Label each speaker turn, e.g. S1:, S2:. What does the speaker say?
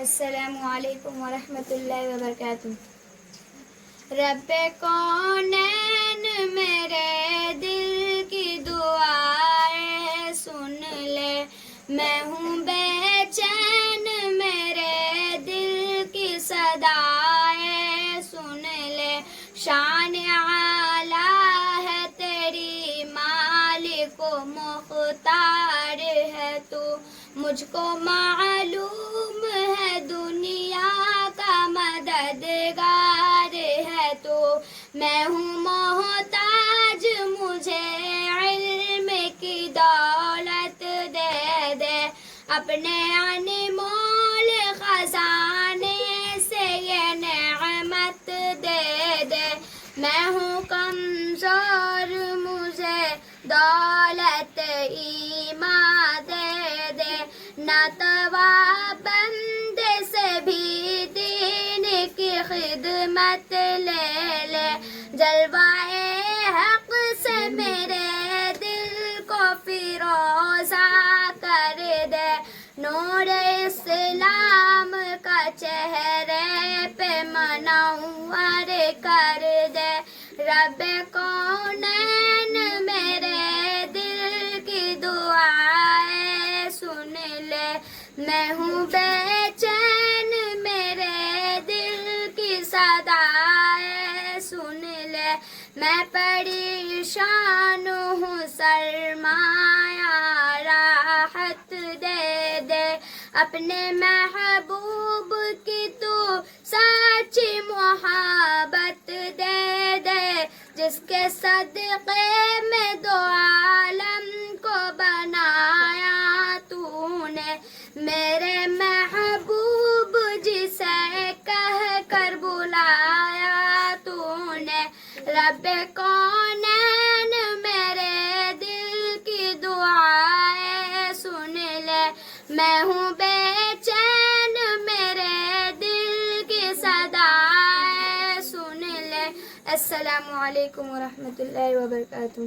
S1: السلام علیکم ورحمۃ اللہ وبرکاتہ۔ رب کونین میرے دل کی دعائیں سن لے، میں ہوں بے چین میرے دل کی صدائیں سن لے۔ شان اعلیٰ ہے تیری مالک و مختار ہے تو، مجھ کو معلوم ہے دنیا کا مددگار ہے تو۔ میں ہوں محتاج مجھے علم کی دولت دے دے، اپنے انمول خزانے سے یہ نعمت دے دے۔ میں ہوں کمزور مجھے دولت ایمان دے دے، ناتواں بندے سے بھی دین کی خدمت لے لے۔ جلوائے حق سے میرے دل کو فیروزہ کر دے، نور اسلام کا چہرے پہ منور کر دے۔ رب کونین میرے دل کی دعائیں سن لے، میں ہوں بے چین میرے دل کی صدائیں سن لے۔ میں پریشان ہوں سرمایہ راحت دے دے، اپنے محبوب کی تو سچی محبت دے دے، جس کے صدقے میں دو عالم کو بنایا تو نے۔ میرے محبوب جسے کہہ کر بلایا تو نے۔ رب کونین میرے دل کی دعائیں سن لے، میں ہوں بے چین میرے دل کی صدائیں سن لے۔ السلام علیکم ورحمۃ اللہ وبرکاتہ۔